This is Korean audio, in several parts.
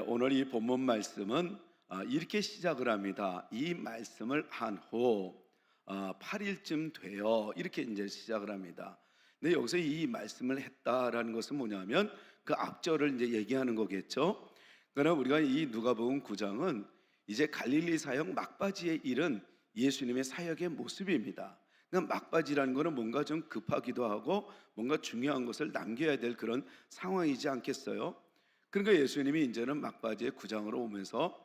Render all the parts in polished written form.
오늘 이 본문 말씀은 이렇게 시작을 합니다. 이 말씀을 한 후 8일쯤 되어 이렇게 이제 시작을 합니다. 근데 여기서 이 말씀을 했다라는 것은 뭐냐면 그 앞절을 이제 얘기하는 거겠죠. 그러나 우리가 이 누가복음 9장은 이제 갈릴리 사역 막바지에 이른 예수님의 사역의 모습입니다. 그러니까 막바지라는 것은 뭔가 좀 급하기도 하고 뭔가 중요한 것을 남겨야 될 그런 상황이지 않겠어요? 그러니까 예수님이 이제는 막바지에 9장으로 오면서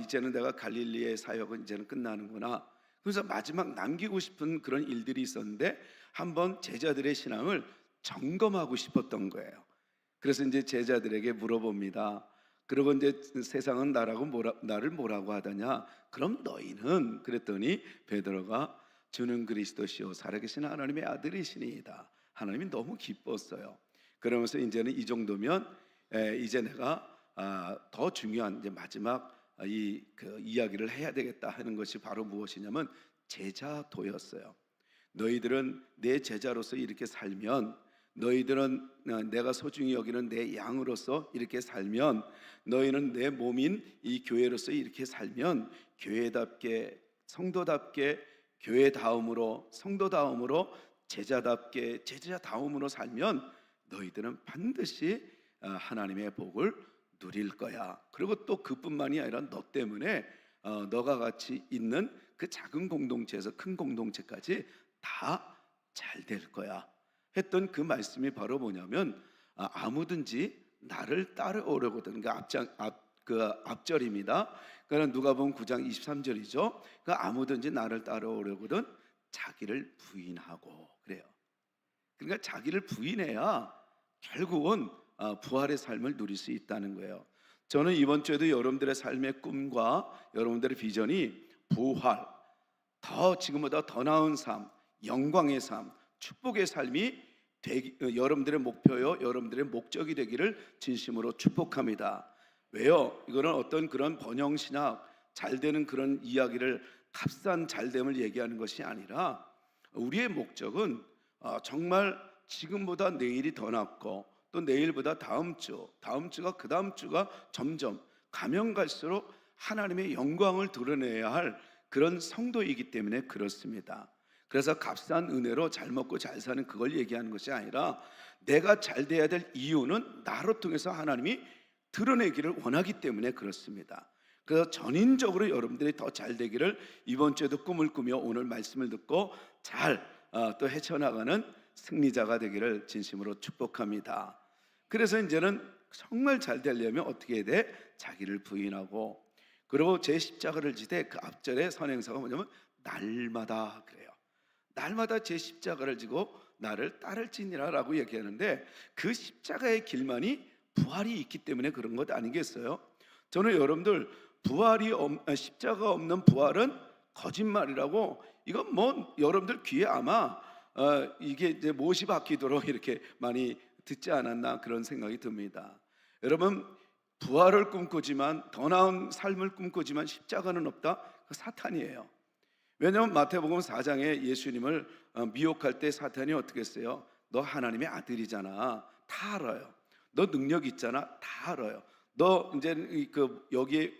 이제는 내가 갈릴리의 사역은 이제는 끝나는구나. 그래서 마지막 남기고 싶은 그런 일들이 있었는데 한번 제자들의 신앙을 점검하고 싶었던 거예요. 그래서 이제 제자들에게 물어봅니다. 그러고 이제 세상은 나를 뭐라고 하더냐? 그럼 너희는? 그랬더니 베드로가 주는 그리스도시요 살아계신 하나님의 아들이시니이다. 하나님이 너무 기뻤어요. 그러면서 이제는 이 정도면 이제 내가 더 중요한 이제 마지막 그 이야기를 해야 되겠다 하는 것이 바로 무엇이냐면 제자도였어요. 너희들은 내 제자로서 이렇게 살면, 너희들은 내가 소중히 여기는 내 양으로서 이렇게 살면, 너희는 내 몸인 이 교회로서 이렇게 살면, 교회답게 성도답게 교회다움으로 성도다움으로 제자답게 제자다움으로 살면 너희들은 반드시 하나님의 복을 누릴 거야. 그리고 또 그뿐만이 아니라 너 때문에 너가 같이 있는 그 작은 공동체에서 큰 공동체까지 다 잘 될 거야 했던 그 말씀이 바로 뭐냐면 아무든지 나를 따라오려거든. 그 앞절입니다. 그러니까 누가복음 9장 23절이죠. 그러니까 아무든지 나를 따라오려거든 자기를 부인하고 그래요. 그러니까 자기를 부인해야 결국은 부활의 삶을 누릴 수 있다는 거예요. 저는 이번 주에도 여러분들의 삶의 꿈과 여러분들의 비전이 부활, 지금보다 더 나은 삶, 영광의 삶, 축복의 삶이 여러분들의 목표요, 여러분들의 목적이 되기를 진심으로 축복합니다. 왜요? 이거는 어떤 그런 번영신학, 잘 되는 그런 이야기를 값싼 잘됨을 얘기하는 것이 아니라 우리의 목적은 정말 지금보다 내일이 더 낫고 또 내일보다 다음 주가 그 다음 주가 점점 가면 갈수록 하나님의 영광을 드러내야 할 그런 성도이기 때문에 그렇습니다. 그래서 값싼 은혜로 잘 먹고 잘 사는 그걸 얘기하는 것이 아니라 내가 잘 돼야 될 이유는 나로 통해서 하나님이 드러내기를 원하기 때문에 그렇습니다. 그래서 전인적으로 여러분들이 더 잘 되기를 이번 주에도 꿈을 꾸며 오늘 말씀을 듣고 잘 또 헤쳐나가는 승리자가 되기를 진심으로 축복합니다. 그래서 이제는 정말 잘 되려면 어떻게 해야 돼? 자기를 부인하고, 그리고 제 십자가를 지되 그 앞절에 선행사가 뭐냐면 날마다 그래요. 날마다 제 십자가를 지고 나를 따를지니라 라고 얘기하는데 그 십자가의 길만이 부활이 있기 때문에 그런 것 아니겠어요? 저는 여러분들 십자가 없는 부활은 거짓말이라고, 이건 뭐 여러분들 귀에 아마 이게 이제 못이 박히도록 이렇게 많이 듣지 않았나 그런 생각이 듭니다. 여러분, 부활을 꿈꾸지만 더 나은 삶을 꿈꾸지만 십자가는 없다? 그 사탄이에요. 왜냐하면 마태복음 4장에 예수님을 미혹할 때 사탄이 어떻게 했어요? 너 하나님의 아들이잖아, 다 알아요. 너 능력 있잖아, 다 알아요. 너 이제 여기에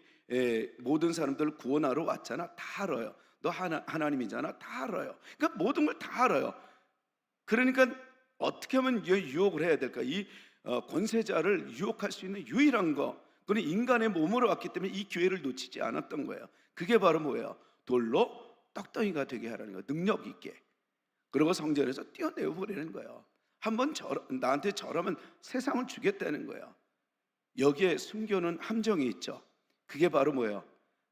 모든 사람들을 구원하러 왔잖아, 다 알아요. 너 하나님이잖아, 다 알아요. 그러니까 모든 걸 다 알아요. 그러니까 어떻게 하면 유혹을 해야 될까? 이 권세자를 유혹할 수 있는 유일한 거, 그는 인간의 몸으로 왔기 때문에 이 기회를 놓치지 않았던 거예요. 그게 바로 뭐예요? 돌로 떡덩이가 되게 하라는 거예요. 능력 있게. 그리고 성전에서 뛰어내어 버리는 거예요. 한번 나한테 절하면 세상을 주겠다는 거예요. 여기에 숨겨놓은 함정이 있죠. 그게 바로 뭐예요?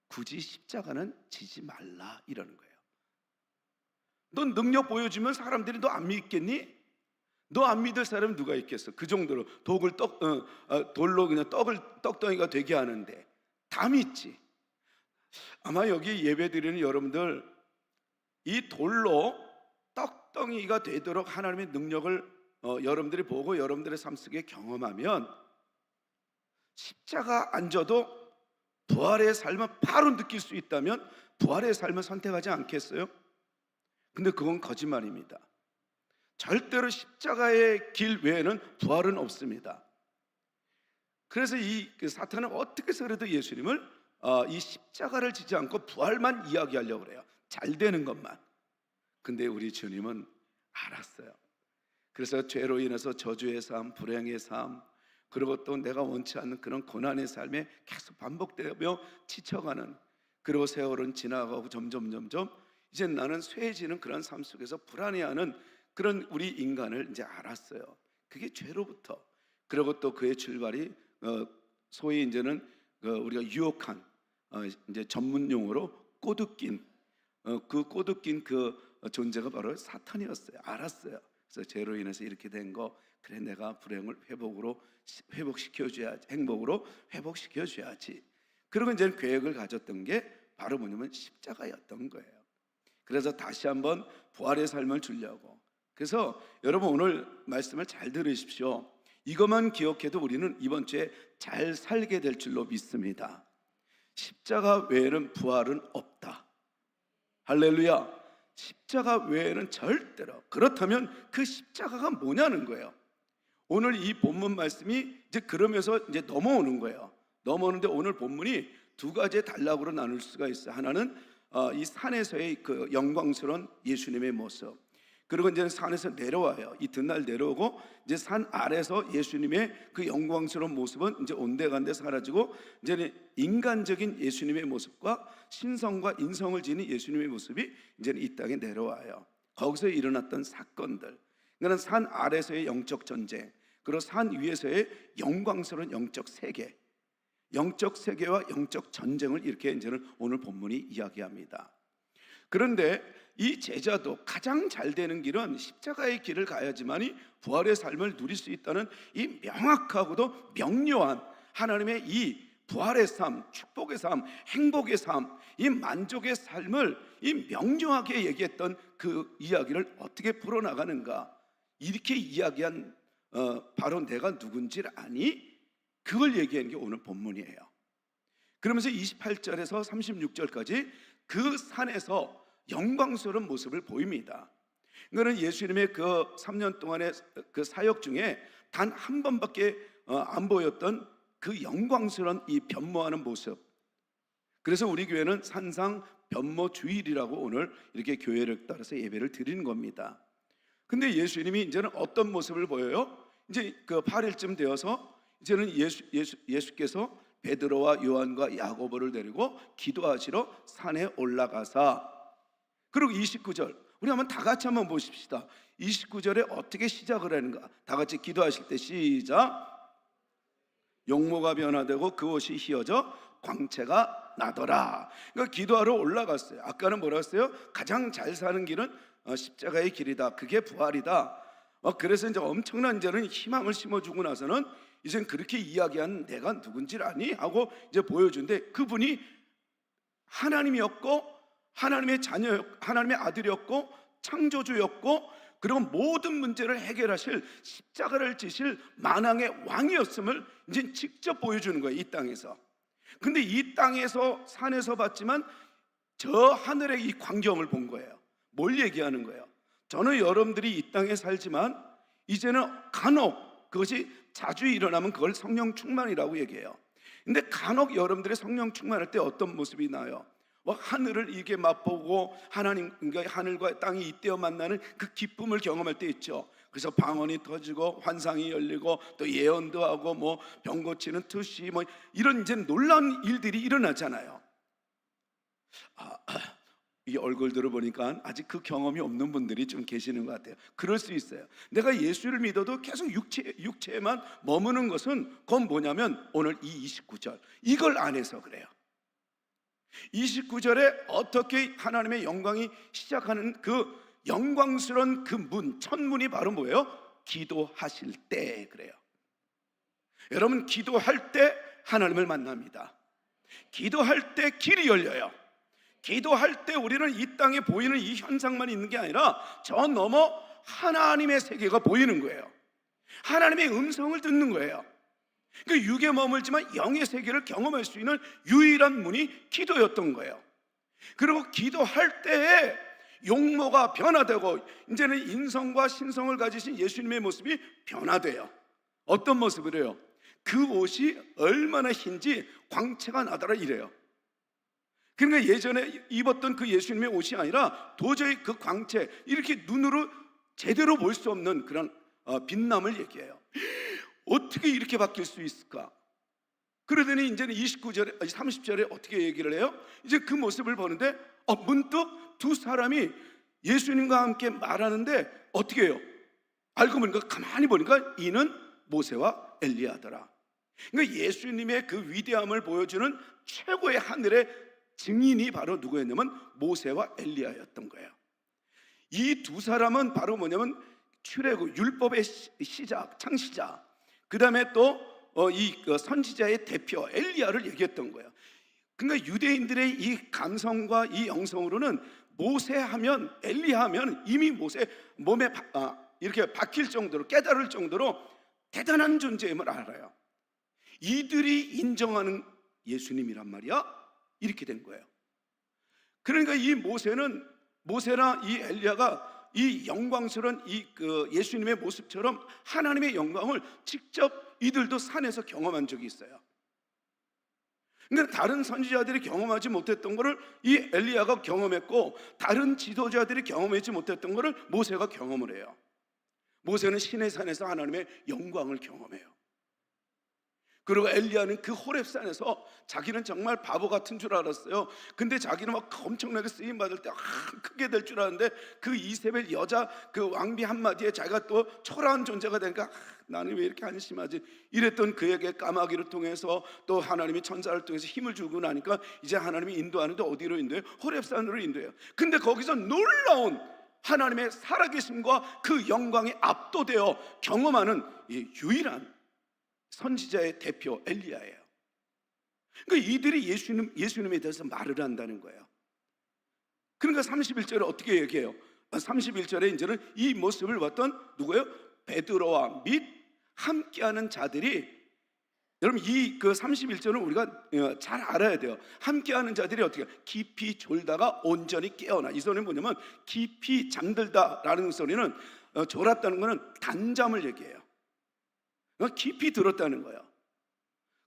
굳이 십자가는 지지 말라 이러는 거예요. 넌 능력 보여주면 사람들이 너 안 믿겠니? 너 안 믿을 사람 누가 있겠어? 그 정도로 돌로 그냥 떡덩이가 되게 하는데 다 믿지. 아마 여기 예배 드리는 여러분들 이 돌로 떡덩이가 되도록 하나님의 능력을 여러분들이 보고 여러분들의 삶 속에 경험하면 십자가 안 져도 부활의 삶을 바로 느낄 수 있다면 부활의 삶을 선택하지 않겠어요? 근데 그건 거짓말입니다. 절대로 십자가의 길 외에는 부활은 없습니다. 그래서 그 사탄은 어떻게 해서라도 예수님을 이 십자가를 지지 않고 부활만 이야기하려고 그래요. 잘 되는 것만. 근데 우리 주님은 알았어요. 그래서 죄로 인해서 저주의 삶, 불행의 삶, 그리고 또 내가 원치 않는 그런 고난의 삶에 계속 반복되며 지쳐가는, 그리고 세월은 지나가고 점점 이제 나는 쇠해지는 그런 삶 속에서 불안해하는 그런 우리 인간을 이제 알았어요. 그게 죄로부터. 그리고 또 그의 출발이 소위 이제는 우리가 유혹한, 이제 전문 용어로 꼬드긴, 그 꼬드긴 그 존재가 바로 사탄이었어요. 알았어요. 그래서 죄로 인해서 이렇게 된 거, 그래 내가 불행을 회복시켜줘야지, 행복으로 회복시켜줘야지. 그리고 이제 계획을 가졌던 게 바로 뭐냐면 십자가였던 거예요. 그래서 다시 한번 부활의 삶을 주려고. 그래서 여러분 오늘 말씀을 잘 들으십시오. 이것만 기억해도 우리는 이번 주에 잘 살게 될 줄로 믿습니다. 십자가 외에는 부활은 없다. 할렐루야. 십자가 외에는 절대로. 그렇다면 그 십자가가 뭐냐는 거예요. 오늘 이 본문 말씀이 이제 그러면서 이제 넘어오는 거예요. 넘어오는데 오늘 본문이 두 가지의 단락으로 나눌 수가 있어요. 하나는 이 산에서의 그 영광스러운 예수님의 모습, 그리고 이제 산에서 내려와요. 이튿날 내려오고 이제 산 아래서 예수님의 그 영광스러운 모습은 이제 온데간데 사라지고 이제는 인간적인 예수님의 모습과 신성과 인성을 지닌 예수님의 모습이 이제는 이 땅에 내려와요. 거기서 일어났던 사건들, 그러니까 산 아래서의 영적 전쟁, 그리고 산 위에서의 영광스러운 영적 세계, 영적 세계와 영적 전쟁을 이렇게 이제는 오늘 본문이 이야기합니다. 그런데 이 제자도 가장 잘 되는 길은 십자가의 길을 가야지만이 부활의 삶을 누릴 수 있다는 이 명확하고도 명료한 하나님의 이 부활의 삶, 축복의 삶, 행복의 삶, 이 만족의 삶을 이 명료하게 얘기했던 그 이야기를 어떻게 풀어나가는가, 이렇게 이야기한 바로 내가 누군지를 아니, 그걸 얘기하는 게 오늘 본문이에요. 그러면서 28절에서 36절까지 그 산에서 영광스러운 모습을 보입니다. 이거는 예수님의 그 3년 동안의 그 사역 중에 단 한 번밖에 안 보였던 그 영광스러운 이 변모하는 모습. 그래서 우리 교회는 산상 변모 주일이라고 오늘 이렇게 교회를 따라서 예배를 드리는 겁니다. 근데 예수님이 이제는 어떤 모습을 보여요? 이제 그 8일쯤 되어서 이제는 예수께서 베드로와 요한과 야고보를 데리고 기도하시러 산에 올라가사, 그리고 29절 우리 한번 다 같이 한번 보십시다. 29절에 어떻게 시작을 하는가? 다 같이 기도하실 때 시작. 용모가 변화되고 그 옷이 휘어져 광채가 나더라. 그러니까 기도하러 올라갔어요. 아까는 뭐라 했어요? 가장 잘 사는 길은 십자가의 길이다. 그게 부활이다. 그래서 이제 엄청난 이제는 희망을 심어주고 나서는 이젠 그렇게 이야기한 내가 누군지를 아니? 하고 이제 보여준데, 그분이 하나님이었고 하나님의 자녀, 하나님의 아들이었고 창조주였고, 그리고 모든 문제를 해결하실 십자가를 지실 만왕의 왕이었음을 이제 직접 보여주는 거예요, 이 땅에서. 근데 이 땅에서 산에서 봤지만 저 하늘의 이 광경을 본 거예요. 뭘 얘기하는 거예요? 저는 여러분들이 이 땅에 살지만 이제는 간혹 그것이 자주 일어나면 그걸 성령 충만이라고 얘기해요. 근데 간혹 여러분들의 성령 충만할 때 어떤 모습이 나요? 하늘을 이게 맛보고 하나님, 그러니까 하늘과 땅이 이때어 만나는 그 기쁨을 경험할 때 있죠. 그래서 방언이 터지고 환상이 열리고 또 예언도 하고 뭐 병 고치는 특시 뭐 이런 이제 놀라운 일들이 일어나잖아요. 이 얼굴들을 보니까 아직 그 경험이 없는 분들이 좀 계시는 것 같아요. 그럴 수 있어요. 내가 예수를 믿어도 계속 육체에만 머무는 것은 그건 뭐냐면 오늘 이 29절 이걸 안 해서 그래요. 29절에 어떻게 하나님의 영광이 시작하는 그 영광스러운 그 문, 첫문이 바로 뭐예요? 기도하실 때 그래요. 여러분, 기도할 때 하나님을 만납니다. 기도할 때 길이 열려요. 기도할 때 우리는 이 땅에 보이는 이 현상만 있는 게 아니라 저 너머 하나님의 세계가 보이는 거예요. 하나님의 음성을 듣는 거예요. 그 육에 머물지만 영의 세계를 경험할 수 있는 유일한 문이 기도였던 거예요. 그리고 기도할 때에 용모가 변화되고 이제는 인성과 신성을 가지신 예수님의 모습이 변화돼요. 어떤 모습이래요? 그 옷이 얼마나 흰지 광채가 나더라 이래요. 그러니까 예전에 입었던 그 예수님의 옷이 아니라 도저히 그 광채, 이렇게 눈으로 제대로 볼 수 없는 그런 빛남을 얘기해요. 어떻게 이렇게 바뀔 수 있을까? 그러더니 이제는 29절에 30절에 어떻게 얘기를 해요? 이제 그 모습을 보는데 문득 두 사람이 예수님과 함께 말하는데 어떻게 해요? 알고 보니까, 가만히 보니까 이는 모세와 엘리야더라. 그러니까 예수님의 그 위대함을 보여주는 최고의 하늘의 증인이 바로 누구였냐면 모세와 엘리야였던 거예요. 이 두 사람은 바로 뭐냐면 출애굽 율법의 시작, 창시자, 그 다음에 또 이 선지자의 대표 엘리야를 얘기했던 거예요. 그러니까 유대인들의 이 감성과 이 영성으로는 모세하면, 엘리야하면 이미 모세 몸에 이렇게 박힐 정도로, 깨달을 정도로 대단한 존재임을 알아요. 이들이 인정하는 예수님이란 말이야. 이렇게 된 거예요. 그러니까 이 모세나 이 엘리야가 이 영광스러운 예수님의 모습처럼 하나님의 영광을 직접 이들도 산에서 경험한 적이 있어요. 그러니까 다른 선지자들이 경험하지 못했던 것을 이 엘리야가 경험했고, 다른 지도자들이 경험하지 못했던 것을 모세가 경험을 해요. 모세는 신의 산에서 하나님의 영광을 경험해요. 그리고 엘리야는 그 호렙산에서 자기는 정말 바보 같은 줄 알았어요. 근데 자기는 막 엄청나게 쓰임 받을 때 크게 될 줄 알았는데, 그 이세벨 여자 그 왕비 한마디에 자기가 또 초라한 존재가 되니까 나는 왜 이렇게 한심하지 이랬던 그에게 까마귀를 통해서 또 하나님이 천사를 통해서 힘을 주고 나니까 이제 하나님이 인도하는데 어디로 인도해요? 호렙산으로 인도해요. 근데 거기서 놀라운 하나님의 살아계심과 그 영광에 압도되어 경험하는 이 유일한 선지자의 대표 엘리야예요. 그러니까 이들이 예수님에 대해서 말을 한다는 거예요. 그러니까 31절에 어떻게 얘기해요? 31절에 이제는 이 모습을 봤던 누구예요? 베드로와 및 함께하는 자들이, 여러분 이 31절은 우리가 잘 알아야 돼요. 함께하는 자들이 어떻게 해요? 깊이 졸다가 온전히 깨어나. 이 소리는 뭐냐면 깊이 잠들다라는 소리는, 졸았다는 것은 단잠을 얘기해요. 깊이 들었다는 거예요.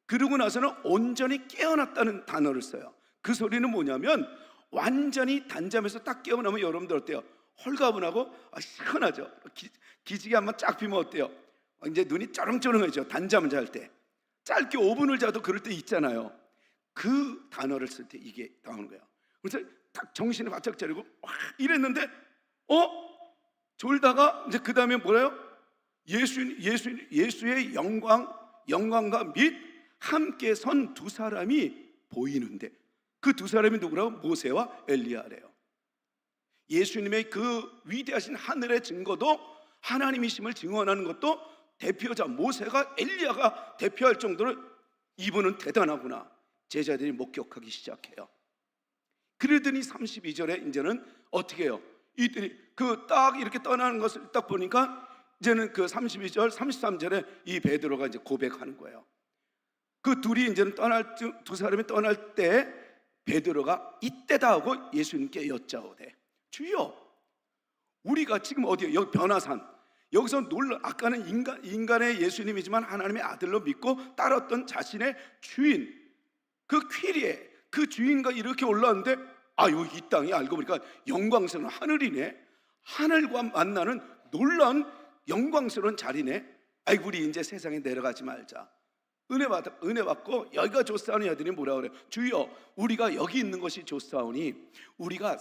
그러고 나서는 온전히 깨어났다는 단어를 써요. 그 소리는 뭐냐면 완전히 단잠에서 딱 깨어나면 여러분들 어때요? 홀가분하고 시원하죠. 기지개 한번 쫙 피면 어때요? 이제 눈이 쩌렁쩌렁해져. 단잠을 잘 때 짧게 5분을 자도 그럴 때 있잖아요. 그 단어를 쓸 때 이게 나오는 거예요. 그래서 딱 정신을 바짝 차리고 이랬는데 졸다가 이제 그 다음에 뭐래요? 예수의 영광과 및 함께 선 두 사람이 보이는데, 그 두 사람이 누구라고? 모세와 엘리야래요. 예수님의 그 위대하신 하늘의 증거도, 하나님이심을 증언하는 것도 대표자 모세가, 엘리야가 대표할 정도로 이분은 대단하구나 제자들이 목격하기 시작해요. 그러더니 32절에 이제는 어떻게 해요? 이들이 딱 이렇게 떠나는 것을 딱 보니까 이제는 그 32절, 33절에 이 베드로가 이제 고백하는 거예요. 그 둘이 이제는 두 사람이 떠날 때 베드로가 이때다 하고 예수님께 여짜오되, 주여, 우리가 지금 어디에? 여기 변화산. 여기서 아까는 인간의 예수님이지만 하나님의 아들로 믿고 따랐던 자신의 주인, 그 퀴리에 그 주인과 이렇게 올라왔는데, 여기 이 땅이 알고 보니까 영광스러운 하늘이네. 하늘과 만나는 놀라운 영광스러운 자리네. 우리 이제 세상에 내려가지 말자. 은혜 받고 여기가 좋사오니 하더니 뭐라 그래요? 주여, 우리가 여기 있는 것이 좋사오니 우리가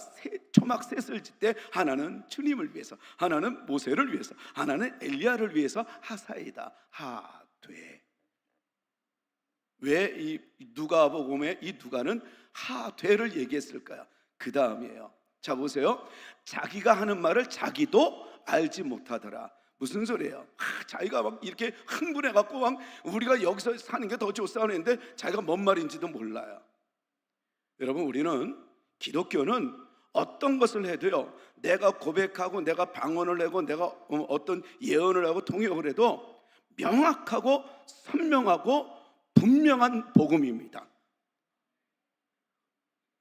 초막 셋을 짓 때 하나는 주님을 위해서, 하나는 모세를 위해서, 하나는 엘리야를 위해서 하사이다 하되. 왜 이 누가복음에 이 누가는 하되를 얘기했을까요? 그 다음이에요. 자 보세요. 자기가 하는 말을 자기도 알지 못하더라. 무슨 소리예요? 자기가 막 이렇게 흥분해갖고 막 우리가 여기서 사는 게 더 좋사오는데 자기가 뭔 말인지도 몰라요. 여러분, 우리는 기독교는 어떤 것을 해도요, 내가 고백하고 내가 방언을 내고 내가 어떤 예언을 하고 통역을 해도 명확하고 선명하고 분명한 복음입니다.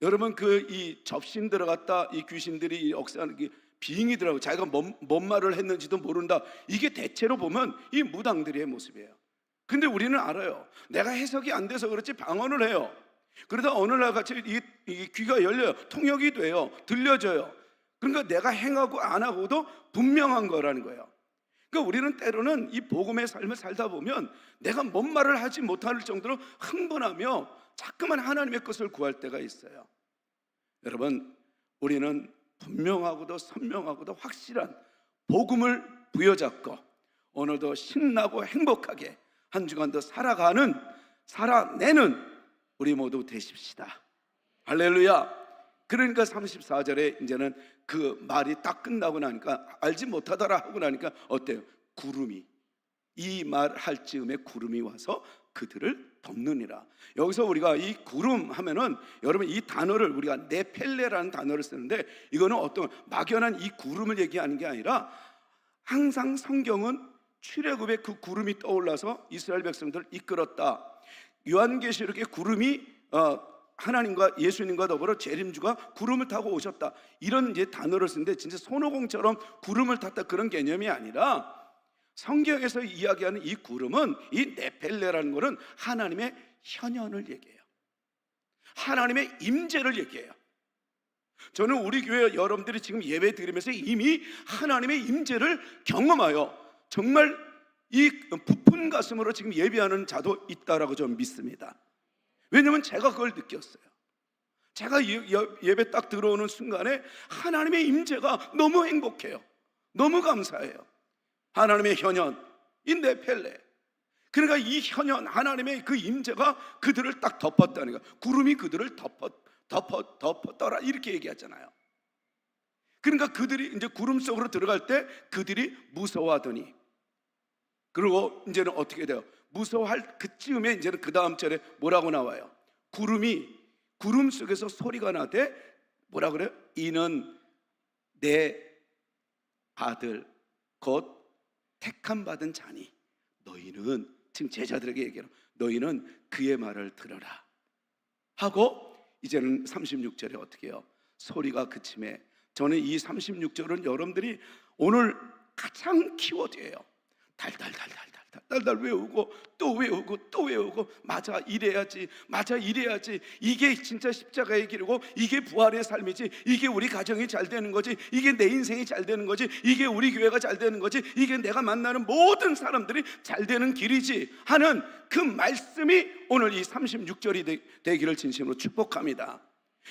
여러분, 이 접신 들어갔다 이 귀신들이 억세하는 빙이 들어가고 자기가 뭔 말을 했는지도 모른다. 이게 대체로 보면 이 무당들의 모습이에요. 근데 우리는 알아요. 내가 해석이 안 돼서 그렇지 방언을 해요. 그러다 어느 날 같이 이 귀가 열려요. 통역이 돼요. 들려져요. 그러니까 내가 행하고 안 하고도 분명한 거라는 거예요. 그러니까 우리는 때로는 이 복음의 삶을 살다 보면 내가 뭔 말을 하지 못할 정도로 흥분하며 자꾸만 하나님의 것을 구할 때가 있어요. 여러분, 우리는 분명하고도 선명하고도 확실한 복음을 부여잡고 오늘도 신나고 행복하게 한 주간도 살아내는 우리 모두 되십시다. 할렐루야. 그러니까 34절에 이제는 그 말이 딱 끝나고 나니까 알지 못하더라 하고 나니까 어때요? 구름이, 이 말 할 즈음에 구름이 와서 그들을 덮느니라. 여기서 우리가 이 구름 하면은 여러분 이 단어를 우리가 네펠레라는 단어를 쓰는데 이거는 어떤 막연한 이 구름을 얘기하는 게 아니라 항상 성경은 출애굽의 그 구름이 떠올라서 이스라엘 백성들을 이끌었다. 요한계시록의 구름이 하나님과 예수님과 더불어 재림주가 구름을 타고 오셨다. 이런 이제 단어를 쓰는데 진짜 손오공처럼 구름을 탔다 그런 개념이 아니라 성경에서 이야기하는 이 구름은 이 네펠레라는 것은 하나님의 현현을 얘기해요. 하나님의 임재를 얘기해요. 저는 우리 교회 여러분들이 지금 예배 드리면서 이미 하나님의 임재를 경험하여 정말 이 부푼 가슴으로 지금 예배하는 자도 있다라고 저는 믿습니다. 왜냐하면 제가 그걸 느꼈어요. 제가 예배 딱 들어오는 순간에 하나님의 임재가 너무 행복해요. 너무 감사해요. 하나님의 현현, 이 네펠레. 그러니까 이 현현, 하나님의 그 임재가 그들을 딱 덮었다는 거예요. 구름이 그들을 덮었더라 이렇게 얘기하잖아요. 그러니까 그들이 이제 구름 속으로 들어갈 때 그들이 무서워하더니, 그리고 이제는 어떻게 돼요? 무서워할 그쯤에 이제는 그 다음 절에 뭐라고 나와요? 구름 속에서 소리가 나되 뭐라 그래요? 이는 내 아들 곧 택함 받은 자니 너희는, 지금 제자들에게 얘기해요. 너희는 그의 말을 들어라 하고 이제는 36절에 어떻게 해요? 소리가 그침에, 저는 이 36절은 여러분들이 오늘 가장 키워드예요. 달달 외우고 또 외우고 또 외우고, 맞아 이래야지, 맞아 이래야지, 이게 진짜 십자가의 길이고 이게 부활의 삶이지, 이게 우리 가정이 잘 되는 거지, 이게 내 인생이 잘 되는 거지, 이게 우리 교회가 잘 되는 거지, 이게 내가 만나는 모든 사람들이 잘 되는 길이지 하는 그 말씀이 오늘 이 36절이 되기를 진심으로 축복합니다.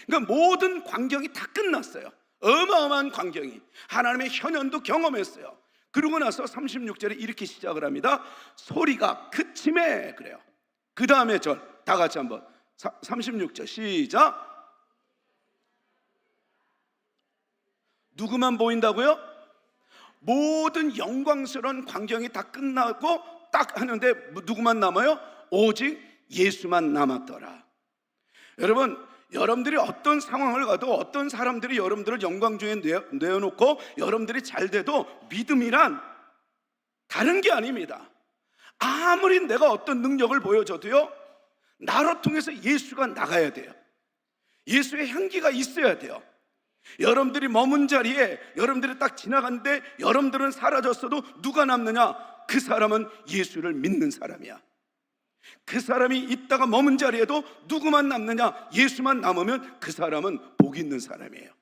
그러니까 모든 광경이 다 끝났어요. 어마어마한 광경이, 하나님의 현현도 경험했어요. 그러고 나서 36절에 이렇게 시작을 합니다. 소리가 그침에, 그래요. 그 다음에 절 다 같이 한번 36절 시작. 누구만 보인다고요? 모든 영광스러운 광경이 다 끝나고 딱 하는데 누구만 남아요? 오직 예수만 남았더라. 여러분들이 어떤 상황을 가도 어떤 사람들이 여러분들을 영광 중에 내어놓고 여러분들이 잘 돼도 믿음이란 다른 게 아닙니다. 아무리 내가 어떤 능력을 보여줘도요, 나로 통해서 예수가 나가야 돼요. 예수의 향기가 있어야 돼요. 여러분들이 머문 자리에 여러분들이 딱 지나갔는데 여러분들은 사라졌어도 누가 남느냐? 그 사람은 예수를 믿는 사람이야. 그 사람이 있다가 머문 자리에도 누구만 남느냐? 예수만 남으면 그 사람은 복 있는 사람이에요.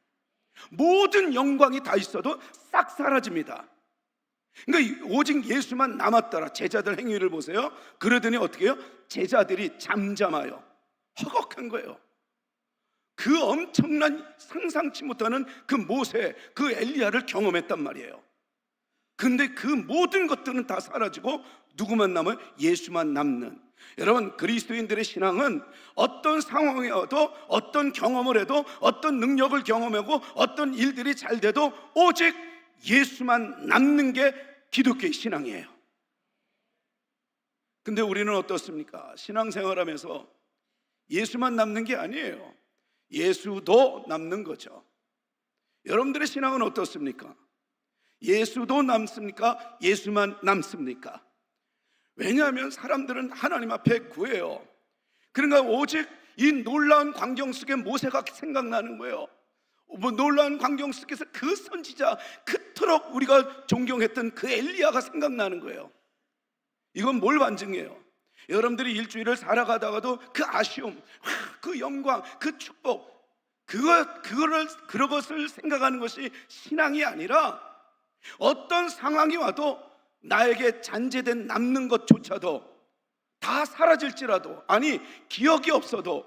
모든 영광이 다 있어도 싹 사라집니다. 그러니까 오직 예수만 남았더라. 제자들 행위를 보세요. 그러더니 어떻게 해요? 제자들이 잠잠하여, 허걱한 거예요. 그 엄청난 상상치 못하는 그 모세, 그 엘리야를 경험했단 말이에요. 근데 그 모든 것들은 다 사라지고 누구만 남아요? 예수만 남는. 여러분, 그리스도인들의 신앙은 어떤 상황에 와도, 어떤 경험을 해도, 어떤 능력을 경험하고 어떤 일들이 잘 돼도 오직 예수만 남는 게 기독교의 신앙이에요. 근데 우리는 어떻습니까? 신앙생활하면서 예수만 남는 게 아니에요. 예수도 남는 거죠. 여러분들의 신앙은 어떻습니까? 예수도 남습니까? 예수만 남습니까? 왜냐하면 사람들은 하나님 앞에 구해요. 그러니까 오직 이 놀라운 광경 속에 모세가 생각나는 거예요. 놀라운 광경 속에서 그 선지자, 그토록 우리가 존경했던 그 엘리야가 생각나는 거예요. 이건 뭘 반증해요? 여러분들이 일주일을 살아가다가도 그 아쉬움, 그 영광, 그 축복, 그것을 생각하는 것이 신앙이 아니라 어떤 상황이 와도 나에게 잔재된 남는 것조차도 다 사라질지라도, 아니 기억이 없어도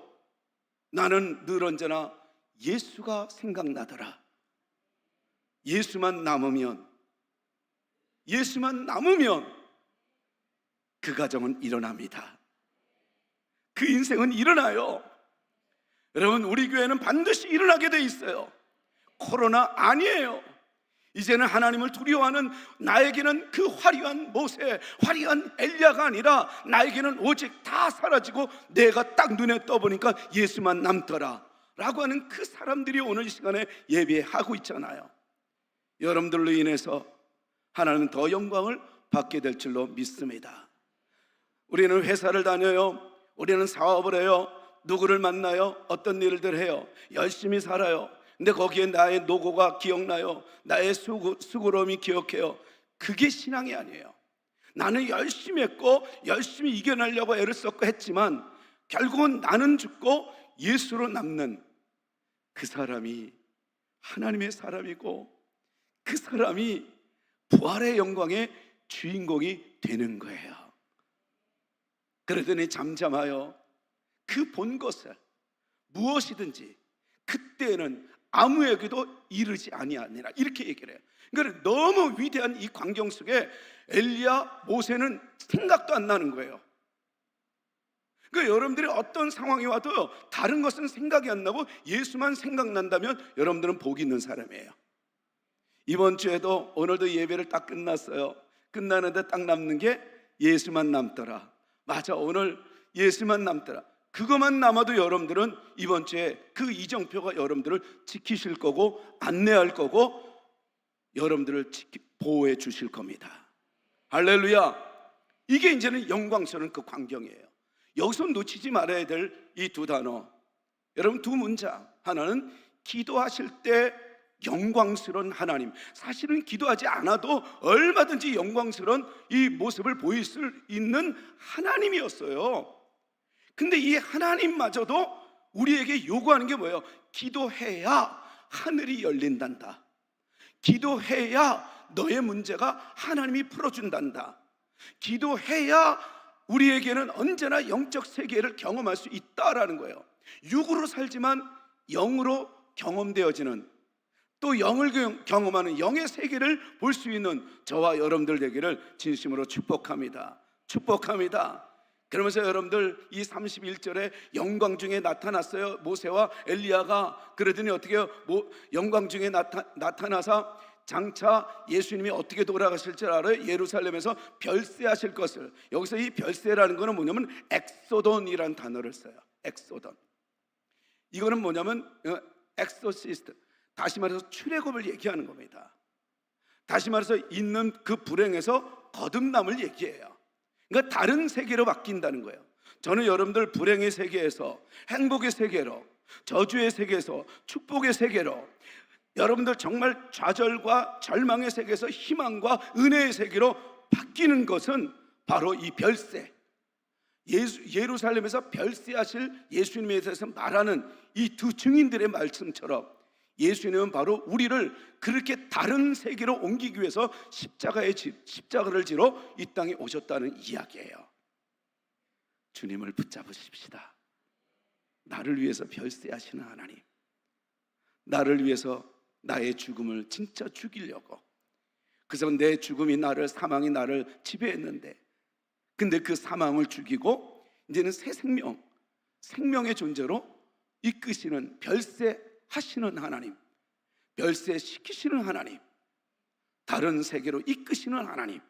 나는 늘 언제나 예수가 생각나더라. 예수만 남으면 그 가정은 일어납니다. 그 인생은 일어나요. 여러분, 우리 교회는 반드시 일어나게 돼 있어요. 코로나 아니에요. 이제는 하나님을 두려워하는 나에게는 그 화려한 모세, 화려한 엘리야가 아니라 나에게는 오직 다 사라지고 내가 딱 눈에 떠보니까 예수만 남더라 라고 하는 그 사람들이 오늘 이 시간에 예배하고 있잖아요. 여러분들로 인해서 하나님은 더 영광을 받게 될 줄로 믿습니다. 우리는 회사를 다녀요. 우리는 사업을 해요. 누구를 만나요? 어떤 일들 해요. 열심히 살아요. 근데 거기에 나의 노고가 기억나요. 나의 수고로움이 기억해요. 그게 신앙이 아니에요. 나는 열심히 했고 열심히 이겨내려고 애를 썼고 했지만 결국은 나는 죽고 예수로 남는 그 사람이 하나님의 사람이고 그 사람이 부활의 영광의 주인공이 되는 거예요. 그러더니 잠잠하여 그 본 것을 무엇이든지 그때는 아무에게도 이르지 아니하니라, 이렇게 얘기를 해요. 그러니까 너무 위대한 이 광경 속에 엘리야, 모세는 생각도 안 나는 거예요. 그러니까 여러분들이 어떤 상황이 와도 다른 것은 생각이 안 나고 예수만 생각난다면 여러분들은 복이 있는 사람이에요. 이번 주에도 오늘도 예배를 딱 끝났어요. 끝나는데 딱 남는 게 예수만 남더라. 맞아, 오늘 예수만 남더라. 그것만 남아도 여러분들은 이번 주에 그 이정표가 여러분들을 지키실 거고 안내할 거고 여러분들을 보호해 주실 겁니다. 할렐루야. 이게 이제는 영광스러운 그 광경이에요. 여기서 놓치지 말아야 될 이 두 단어, 여러분 두 문장. 하나는 기도하실 때 영광스러운 하나님. 사실은 기도하지 않아도 얼마든지 영광스러운 이 모습을 보일 수 있는 하나님이었어요. 근데 이 하나님마저도 우리에게 요구하는 게 뭐예요? 기도해야 하늘이 열린단다. 기도해야 너의 문제가 하나님이 풀어준단다. 기도해야 우리에게는 언제나 영적 세계를 경험할 수 있다라는 거예요. 육으로 살지만 영으로 경험되어지는, 또 영을 경험하는 영의 세계를 볼 수 있는 저와 여러분들 되기를 진심으로 축복합니다. 축복합니다. 그러면서 여러분들 이 31절에 영광 중에 나타났어요. 모세와 엘리야가. 그러더니 어떻게 해요? 영광 중에 나타나서 장차 예수님이 어떻게 돌아가실 줄 알아요? 예루살렘에서 별세하실 것을. 여기서 이 별세라는 거는 뭐냐면 엑소돈이라는 단어를 써요. 엑소돈. 이거는 뭐냐면 엑소시스트, 다시 말해서 출애굽을 얘기하는 겁니다. 다시 말해서 있는 그 불행에서 거듭남을 얘기해요. 그러니까 다른 세계로 바뀐다는 거예요. 저는 여러분들 불행의 세계에서 행복의 세계로, 저주의 세계에서 축복의 세계로, 여러분들 정말 좌절과 절망의 세계에서 희망과 은혜의 세계로 바뀌는 것은 바로 이 별세, 예루살렘에서 별세하실 예수님에 대해서 말하는 이 두 증인들의 말씀처럼 예수님은 바로 우리를 그렇게 다른 세계로 옮기기 위해서 십자가를 지러 이 땅에 오셨다는 이야기예요. 주님을 붙잡으십시다. 나를 위해서 별세하시는 하나님, 나를 위해서 나의 죽음을 진짜 죽이려고. 그래서 내 죽음이 사망이 나를 지배했는데, 근데 그 사망을 죽이고 이제는 새 생명의 존재로 이끄시는, 별세하시는 하나님, 별세시키시는 하나님, 다른 세계로 이끄시는 하나님.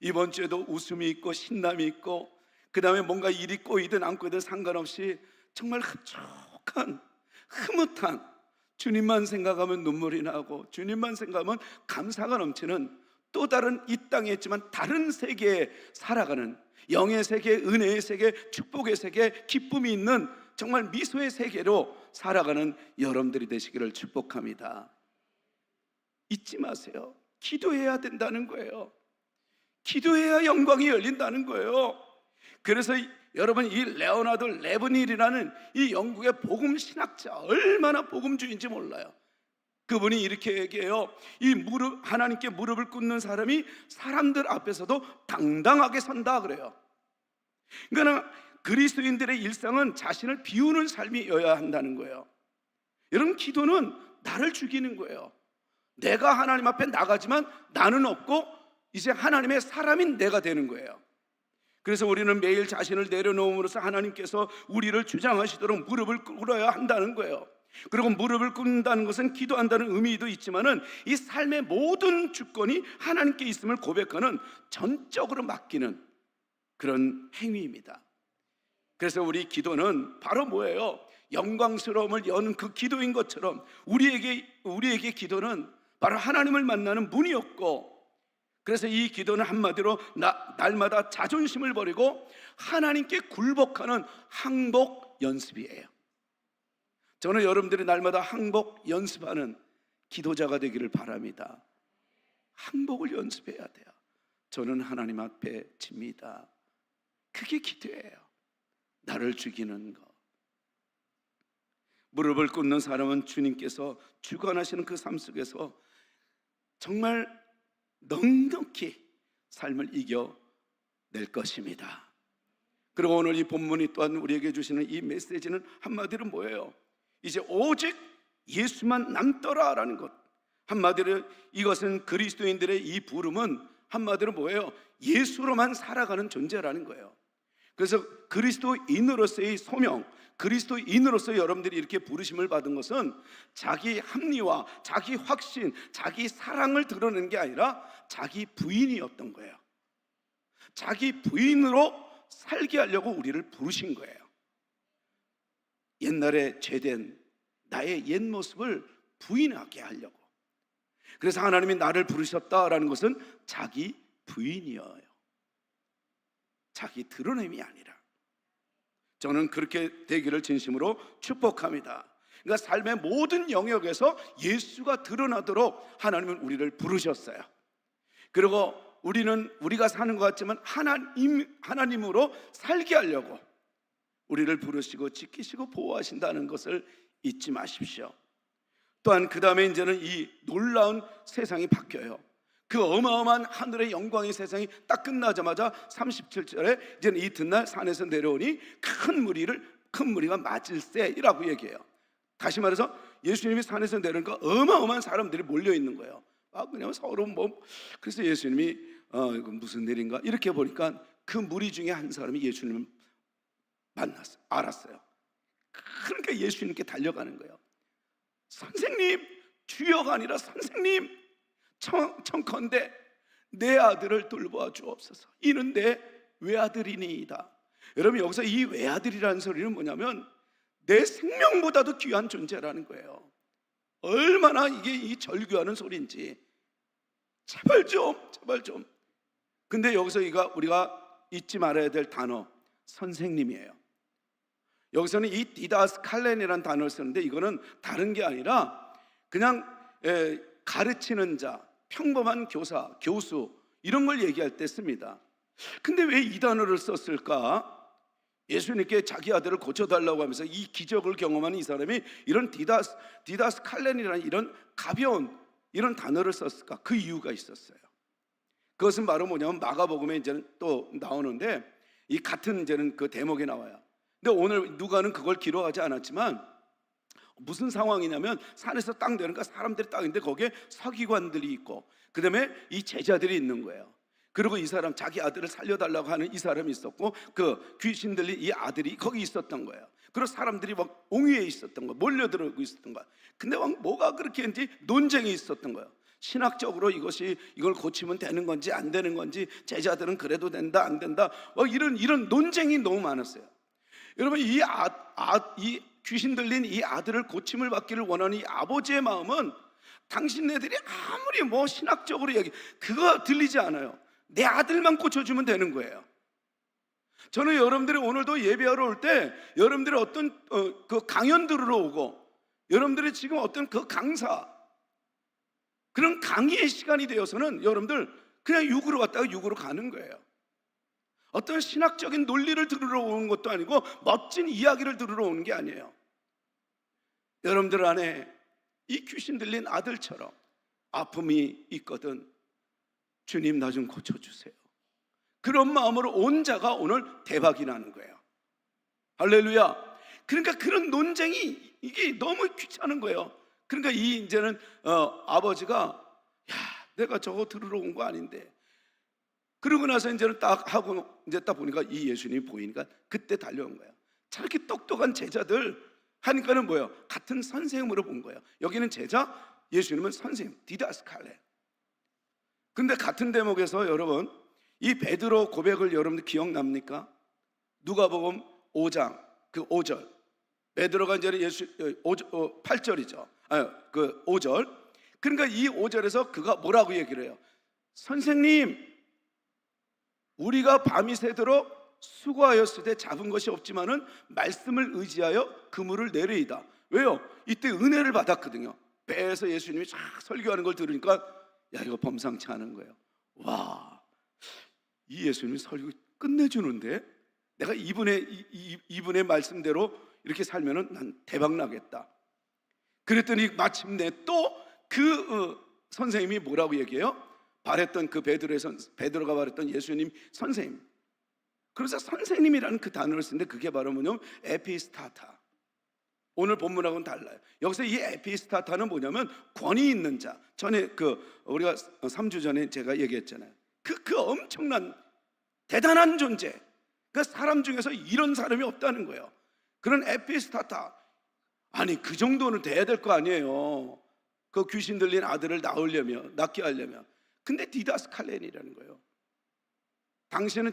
이번 주에도 웃음이 있고 신남이 있고, 그 다음에 뭔가 일이 꼬이든 안 꼬이든 상관없이 정말 흡족한, 흐뭇한, 주님만 생각하면 눈물이 나고 주님만 생각하면 감사가 넘치는 또 다른 이 땅에 있지만 다른 세계에 살아가는, 영의 세계, 은혜의 세계, 축복의 세계, 기쁨이 있는 정말 미소의 세계로 살아가는 여러분들이 되시기를 축복합니다. 잊지 마세요. 기도해야 된다는 거예요. 기도해야 영광이 열린다는 거예요. 그래서 여러분, 이 레오나드 레브닐이라는 이 영국의 복음 신학자, 얼마나 복음주의인지 몰라요. 그분이 이렇게 얘기해요. 하나님께 무릎을 꿇는 사람이 사람들 앞에서도 당당하게 선다 그래요. 그러니까 그리스도인들의 일상은 자신을 비우는 삶이어야 한다는 거예요. 여러분, 기도는 나를 죽이는 거예요. 내가 하나님 앞에 나가지만 나는 없고 이제 하나님의 사람인 내가 되는 거예요. 그래서 우리는 매일 자신을 내려놓음으로써 하나님께서 우리를 주장하시도록 무릎을 꿇어야 한다는 거예요. 그리고 무릎을 꿇는다는 것은 기도한다는 의미도 있지만은 이 삶의 모든 주권이 하나님께 있음을 고백하는 전적으로 맡기는 그런 행위입니다. 그래서 우리 기도는 바로 뭐예요? 영광스러움을 여는 그 기도인 것처럼 우리에게 기도는 바로 하나님을 만나는 문이었고, 그래서 이 기도는 한마디로 날마다 자존심을 버리고 하나님께 굴복하는 항복 연습이에요. 저는 여러분들이 날마다 항복 연습하는 기도자가 되기를 바랍니다. 항복을 연습해야 돼요. 저는 하나님 앞에 집니다. 그게 기도예요. 나를 죽이는 거. 무릎을 꿇는 사람은 주님께서 주관하시는 그 삶 속에서 정말 넉넉히 삶을 이겨낼 것입니다. 그리고 오늘 이 본문이 또한 우리에게 주시는 이 메시지는 한마디로 뭐예요? 이제 오직 예수만 남더라라는 것. 한마디로 이것은 그리스도인들의 이 부름은 한마디로 뭐예요? 예수로만 살아가는 존재라는 거예요. 그래서 그리스도인으로서의 소명, 그리스도인으로서 여러분들이 이렇게 부르심을 받은 것은 자기 합리화, 자기 확신, 자기 사랑을 드러내는 게 아니라 자기 부인이었던 거예요. 자기 부인으로 살게 하려고 우리를 부르신 거예요. 옛날에 죄된 나의 옛 모습을 부인하게 하려고. 그래서 하나님이 나를 부르셨다라는 것은 자기 부인이어요. 자기 드러냄이 아니라. 저는 그렇게 되기를 진심으로 축복합니다. 그러니까 삶의 모든 영역에서 예수가 드러나도록 하나님은 우리를 부르셨어요. 그리고 우리가 사는 것 같지만 하나님으로 살게 하려고 우리를 부르시고 지키시고 보호하신다는 것을 잊지 마십시오. 또한 그 다음에 이제는 이 놀라운 세상이 바뀌어요. 그 어마어마한 하늘의 영광의 세상이 딱 끝나자마자 37절에 이제는 이튿날 산에서 내려오니 큰 무리가 맞을세이라고 얘기해요. 다시 말해서 예수님이 산에서 내려오니까 어마어마한 사람들이 몰려 있는 거예요. 그냥 서로 그래서 예수님이 이거 무슨 일인가 이렇게 보니까 그 무리 중에 한 사람이 예수님을 만났어요. 알았어요. 그러니까 예수님께 달려가는 거예요. 선생님, 주여가 아니라 선생님, 청컨대 내 아들을 돌보아 주옵소서. 이는 내 외아들이니이다. 여러분, 여기서 이 외아들이라는 소리는 뭐냐면 내 생명보다도 귀한 존재라는 거예요. 얼마나 이게 이 절규하는 소리인지. 제발 좀. 근데 여기서 우리가 잊지 말아야 될 단어 선생님이에요. 여기서는 이 디다스 칼렌이라는 단어를 쓰는데 이거는 다른 게 아니라 그냥 가르치는 자, 평범한 교사, 교수 이런 걸 얘기할 때 씁니다. 근데 왜 이 단어를 썼을까? 예수님께 자기 아들을 고쳐달라고 하면서 이 기적을 경험하는 이 사람이 이런 디다스 칼렌이라는 이런 가벼운 이런 단어를 썼을까? 그 이유가 있었어요. 그것은 바로 뭐냐면 마가복음에 이제는 또 나오는데 이 같은 이제는 그 대목에 나와요. 근데 오늘 누가는 그걸 기록하지 않았지만 무슨 상황이냐면 산에서 딱 내려니까 사람들이 딱 있는데 거기에 서기관들이 있고 그 다음에 이 제자들이 있는 거예요. 그리고 이 사람 자기 아들을 살려달라고 하는 이 사람이 있었고 그 귀신 들린 이 아들이 거기 있었던 거예요. 그리고 사람들이 막 옹위에 있었던 거예요. 몰려들고 있었던 거예요. 근데 뭐가 그렇게 했는지 논쟁이 있었던 거예요. 신학적으로 이걸 고치면 되는 건지 안 되는 건지, 제자들은 그래도 된다 안 된다, 이런 논쟁이 너무 많았어요. 여러분, 이 귀신 들린 이 아들을 고침을 받기를 원하는 이 아버지의 마음은 당신네들이 아무리 신학적으로 그거 들리지 않아요. 내 아들만 고쳐주면 되는 거예요. 저는 여러분들이 오늘도 예배하러 올 때 여러분들이 어떤 그 강연 들으러 오고 여러분들이 지금 어떤 그 강사 그런 강의의 시간이 되어서는 여러분들 그냥 육으로 갔다가 육으로 가는 거예요. 어떤 신학적인 논리를 들으러 오는 것도 아니고 멋진 이야기를 들으러 오는 게 아니에요. 여러분들 안에 이 귀신 들린 아들처럼 아픔이 있거든 주님 나 좀 고쳐주세요. 그런 마음으로 온 자가 오늘 대박이 나는 거예요. 할렐루야. 그러니까 그런 논쟁이 이게 너무 귀찮은 거예요. 그러니까 이제는 아버지가 야 내가 저거 들으러 온 거 아닌데, 그러고 나서 이제는 딱 하고 이제 딱 보니까 이 예수님이 보이니까 그때 달려온 거예요. 저렇게 똑똑한 제자들 하니까는 뭐예요? 같은 선생님으로 본 거예요. 여기는 제자, 예수님은 선생님, 디다스칼레. 근데 같은 대목에서 여러분 이 베드로 고백을 여러분들 기억납니까? 누가복음 5장 그 5절, 베드로가 이제 예수 8절이죠. 그 5절. 그러니까 이 5절에서 그가 뭐라고 얘기를 해요? 선생님, 우리가 밤이 새도록 수고하였을 때 잡은 것이 없지만은 말씀을 의지하여 그물을 내리이다. 왜요? 이때 은혜를 받았거든요. 배에서 예수님이 쫙 설교하는 걸 들으니까 야 이거 범상치 않은 거예요. 와, 이 예수님이 설교 끝내주는데 내가 이분의 말씀대로 이렇게 살면은 난 대박 나겠다. 그랬더니 마침내 또 그 선생님이 뭐라고 얘기해요? 바랬던 그 베드로가 바랬던 예수님 선생님. 그래서 선생님이라는 그 단어를 쓰는데 그게 바로 뭐냐면 에피스타타. 오늘 본문하고는 달라요. 여기서 이 에피스타타는 뭐냐면 권위 있는 자. 전에 우리가 3주 전에 제가 얘기했잖아요. 그 엄청난 대단한 존재. 그 사람 중에서 이런 사람이 없다는 거예요. 그런 에피스타타. 아니 그 정도는 돼야 될 거 아니에요. 그 귀신 들린 아들을 낳게 하려면. 근데 디다스칼렌이라는 거예요. 당신은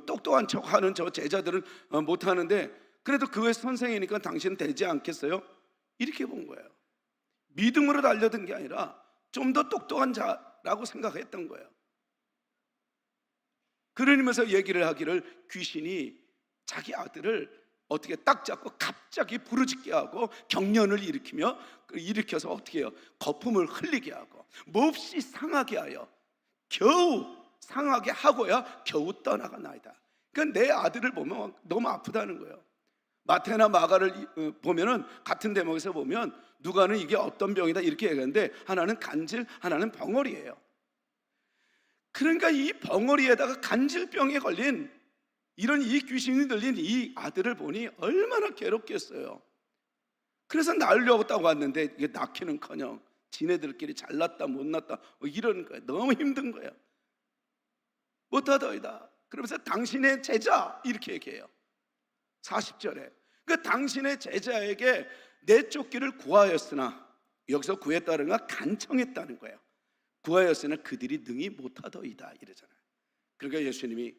똑똑한 척하는 저 제자들은 못하는데 그래도 그 선생이니까 당신은 되지 않겠어요? 이렇게 본 거예요. 믿음으로 달려든 게 아니라 좀 더 똑똑한 자라고 생각했던 거예요. 그러면서 얘기를 하기를 귀신이 자기 아들을 어떻게 딱 잡고 갑자기 부르짖게 하고 경련을 일으켜서 어떻게 해요? 거품을 흘리게 하고 몹시 상하게 하여 겨우 상하게 하고야 겨우 떠나가나이다. 그러니까 내 아들을 보면 너무 아프다는 거예요. 마태나 마가를 보면은 같은 대목에서 보면 누가는 이게 어떤 병이다 이렇게 얘기하는데 하나는 간질, 하나는 벙어리예요. 그러니까 이 벙어리에다가 간질병에 걸린 이런 이 귀신이 들린 이 아들을 보니 얼마나 괴롭겠어요. 그래서 낳으려고 딱 왔는데 이게 낳기는커녕 지네들끼리 잘났다 못났다 이러는 거예요. 너무 힘든 거예요. 못하더이다. 그러면서 당신의 제자 이렇게 얘기해요. 40절에 그 당신의 제자에게 내쫓기를 구하였으나, 여기서 구했다는 건 간청했다는 거예요. 구하였으나 그들이 능히 못하더이다 이러잖아요. 그러니까 예수님이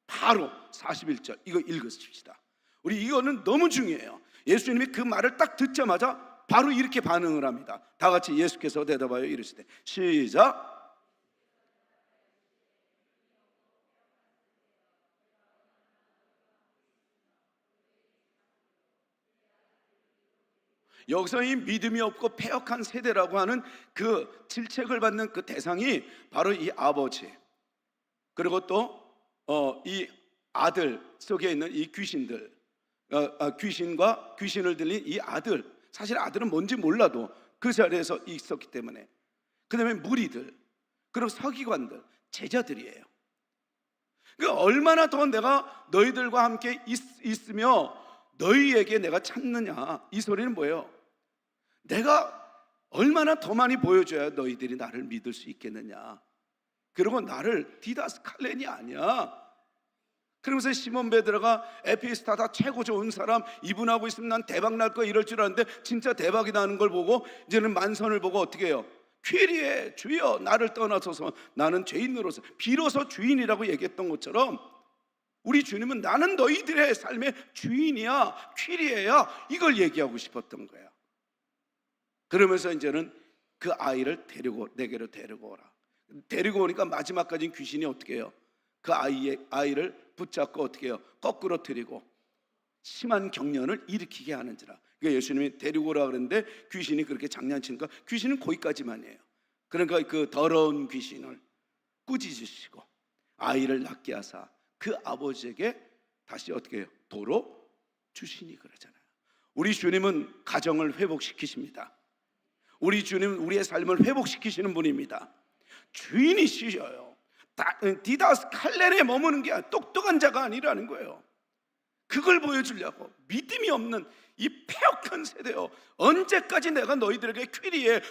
바로 41절 이거 읽으십시다. 우리 이거는 너무 중요해요. 예수님이 그 말을 딱 듣자마자 바로 이렇게 반응을 합니다. 다 같이 예수께서 대답하여 이르시되 시작. 여기서 이 믿음이 없고 패역한 세대라고 하는 그 질책을 받는 그 대상이 바로 이 아버지, 그리고 또 이 아들 속에 있는 이 귀신들, 귀신과 귀신을 들린 이 아들. 사실 아들은 뭔지 몰라도 그 자리에서 있었기 때문에. 그 다음에 무리들, 그리고 서기관들, 제자들이에요. 그러니까 얼마나 더 내가 너희들과 함께 있으며 너희에게 내가 찾느냐, 이 소리는 뭐예요? 내가 얼마나 더 많이 보여줘야 너희들이 나를 믿을 수 있겠느냐. 그리고 나를 디다스칼렌이 아니야. 그러면서 시몬 베드로가 에피스타다 최고 좋은 사람, 이분하고 있으면 난 대박 날 거야 이럴 줄 알았는데 진짜 대박이 나는 걸 보고 이제는 만선을 보고 어떻게 해요? 퀴리에 주여 나를 떠나서서 나는 죄인으로서, 비로소 주인이라고 얘기했던 것처럼 우리 주님은 나는 너희들의 삶의 주인이야, 퀴리에야, 이걸 얘기하고 싶었던 거야. 그러면서 이제는 그 아이를 내게로 데리고 오라. 데리고 오니까 마지막까지 귀신이 어떻게 해요? 그 아이를 붙잡고 어떻게 해요? 거꾸로 들이고 심한 경련을 일으키게 하는지라. 그러니까 예수님이 데리고 오라 그랬는데 귀신이 그렇게 장난치니까 귀신은 거기까지만 해요. 그러니까 그 더러운 귀신을 꾸짖으시고 아이를 낳게 하사 그 아버지에게 다시 어떻게 해요? 도로 주시니 그러잖아요. 우리 주님은 가정을 회복시키십니다. 우리 주님은 우리의 삶을 회복시키시는 분입니다. 주인이시여요. 디다스 칼렌에 머무는 게 똑똑한 자가 아니라는 거예요. 그걸 보여주려고 믿음이 없는 이 폐역한 세대요, 언제까지 내가 너희들에게 퀴리의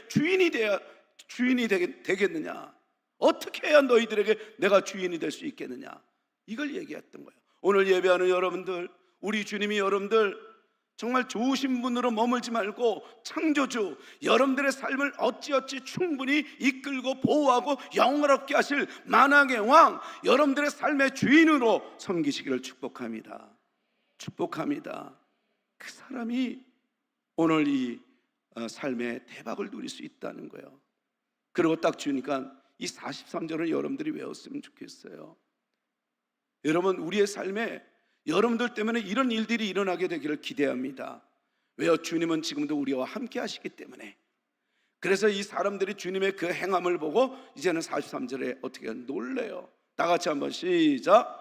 주인이 되겠느냐? 어떻게 해야 너희들에게 내가 주인이 될 수 있겠느냐? 이걸 얘기했던 거예요. 오늘 예배하는 여러분들, 우리 주님이 여러분들 정말 좋으신 분으로 머물지 말고 창조주, 여러분들의 삶을 어찌어찌 충분히 이끌고 보호하고 영원롭게 하실 만왕의 왕, 여러분들의 삶의 주인으로 섬기시기를 축복합니다. 축복합니다. 그 사람이 오늘 이 삶의 대박을 누릴 수 있다는 거예요. 그리고 딱 주니까 이 43절을 여러분들이 외웠으면 좋겠어요. 여러분, 우리의 삶에 여러분들 때문에 이런 일들이 일어나게 되기를 기대합니다. 왜요? 주님은 지금도 우리와 함께 하시기 때문에. 그래서 이 사람들이 주님의 그 행함을 보고 이제는 43절에 어떻게 놀래요. 다 같이 한번 시작.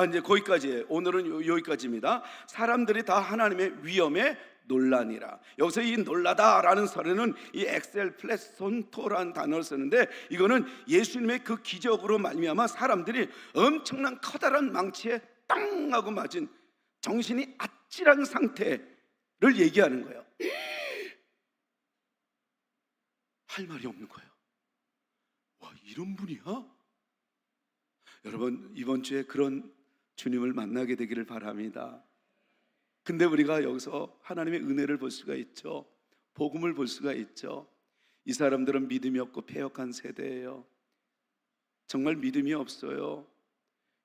이제 거기까지예요. 오늘은 여기까지입니다. 사람들이 다 하나님의 위엄에 놀라니라. 여기서 이 놀라다라는 설에는 이 엑셀 플레손토라는 단어를 쓰는데, 이거는 예수님의 그 기적으로 말미암아 사람들이 엄청난 커다란 망치에 땅 하고 맞은 정신이 아찔한 상태를 얘기하는 거예요. 할 말이 없는 거예요. 와, 이런 분이야? 여러분, 이번 주에 그런 주님을 만나게 되기를 바랍니다. 근데 우리가 여기서 하나님의 은혜를 볼 수가 있죠. 복음을 볼 수가 있죠. 이 사람들은 믿음이 없고 패역한 세대예요. 정말 믿음이 없어요.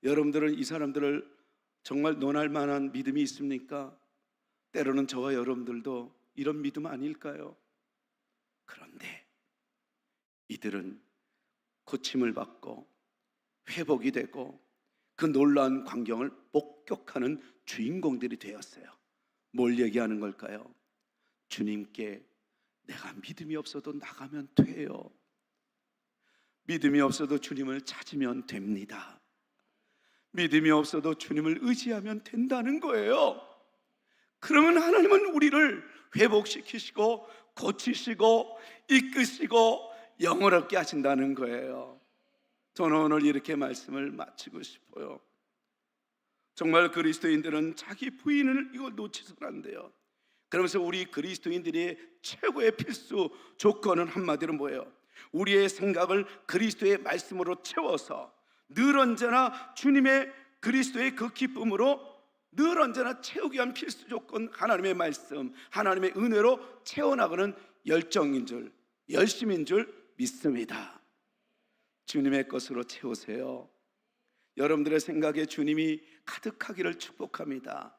여러분들은 이 사람들을 정말 논할 만한 믿음이 있습니까? 때로는 저와 여러분들도 이런 믿음 아닐까요? 그런데 이들은 고침을 받고 회복이 되고 그 놀라운 광경을 목격하는 주인공들이 되었어요. 뭘 얘기하는 걸까요? 주님께 내가 믿음이 없어도 나가면 돼요. 믿음이 없어도 주님을 찾으면 됩니다. 믿음이 없어도 주님을 의지하면 된다는 거예요. 그러면 하나님은 우리를 회복시키시고 고치시고 이끄시고 영원롭게 하신다는 거예요. 저는 오늘 이렇게 말씀을 마치고 싶어요. 정말 그리스도인들은 자기 부인을 이거 놓치서는 안 돼요. 그러면서 우리 그리스도인들의 최고의 필수 조건은 한마디로 뭐예요? 우리의 생각을 그리스도의 말씀으로 채워서 늘 언제나 주님의 그리스도의 그 기쁨으로 늘 언제나 채우기 위한 필수 조건, 하나님의 말씀, 하나님의 은혜로 채워나가는 열정인 줄, 열심인 줄 믿습니다. 주님의 것으로 채우세요. 여러분들의 생각에 주님이 가득하기를 축복합니다.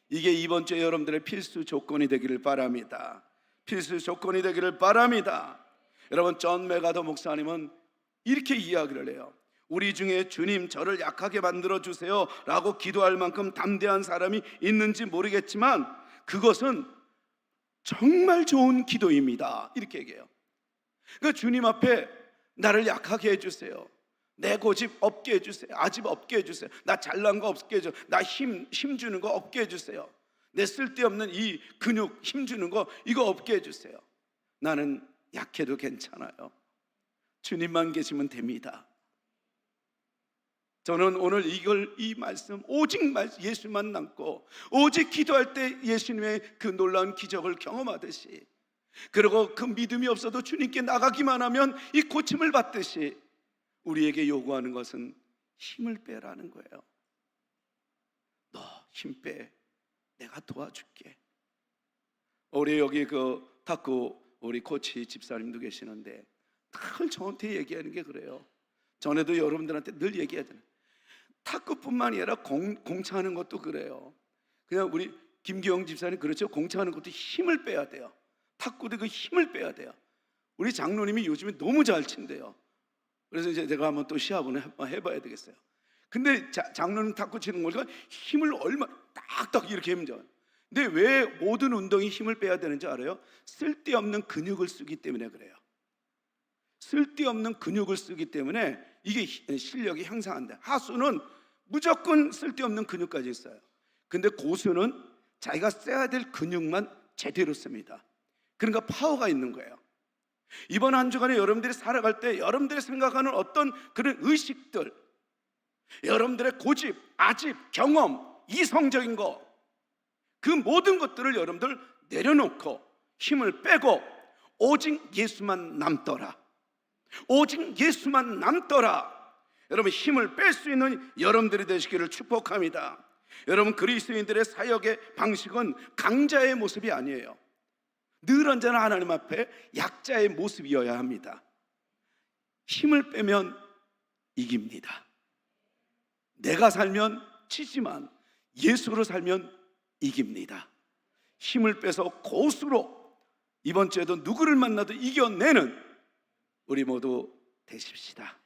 이게 이번 주에 여러분들의 필수 조건이 되기를 바랍니다. 필수 조건이 되기를 바랍니다. 여러분, 존 메가더 목사님은 이렇게 이야기를 해요. 우리 중에 주님 저를 약하게 만들어주세요 라고 기도할 만큼 담대한 사람이 있는지 모르겠지만 그것은 정말 좋은 기도입니다. 이렇게 얘기해요. 그러니까 주님 앞에 나를 약하게 해주세요. 내 고집 없게 해주세요. 아집 없게 해주세요. 나 잘난 거 없게 해주세요. 나 힘 주는 거 없게 해주세요. 내 쓸데없는 이 근육 힘 주는 거 이거 없게 해주세요. 나는 약해도 괜찮아요. 주님만 계시면 됩니다. 저는 오늘 이 말씀 오직 예수만 남고 오직 기도할 때 예수님의 그 놀라운 기적을 경험하듯이, 그리고 그 믿음이 없어도 주님께 나가기만 하면 이 고침을 받듯이 우리에게 요구하는 것은 힘을 빼라는 거예요. 너 힘 빼. 내가 도와줄게. 우리 여기 그 탁구 우리 코치 집사님도 계시는데 늘 저한테 얘기하는 게 그래요. 전에도 여러분들한테 늘 얘기하잖아요. 탁구뿐만이 아니라 공차하는 것도 그래요. 그냥 우리 김기영 집사님 그렇죠. 공차하는 것도 힘을 빼야 돼요. 탁구도 그 힘을 빼야 돼요. 우리 장로님이 요즘에 너무 잘 친대요. 그래서 이제 제가 한번 또 시합을 해봐야 되겠어요. 근데 장로님 탁구 치는 거니까 힘을 얼마 딱딱 이렇게 하면 근데 왜 모든 운동이 힘을 빼야 되는지 알아요? 쓸데없는 근육을 쓰기 때문에 그래요. 쓸데없는 근육을 쓰기 때문에 이게 실력이 향상한다. 하수는 무조건 쓸데없는 근육까지 있어요. 근데 고수는 자기가 써야 될 근육만 제대로 씁니다. 그러니까 파워가 있는 거예요. 이번 한 주간에 여러분들이 살아갈 때 여러분들이 생각하는 어떤 그런 의식들, 여러분들의 고집, 아집, 경험, 이성적인 거, 그 모든 것들을 여러분들 내려놓고 힘을 빼고 오직 예수만 남더라. 오직 예수만 남더라. 여러분, 힘을 뺄 수 있는 여러분들이 되시기를 축복합니다. 여러분, 그리스도인들의 사역의 방식은 강자의 모습이 아니에요. 늘 언제나 하나님 앞에 약자의 모습이어야 합니다. 힘을 빼면 이깁니다. 내가 살면 치지만 예수로 살면 이깁니다. 힘을 빼서 고수로 이번 주에도 누구를 만나도 이겨내는 우리 모두 되십시다.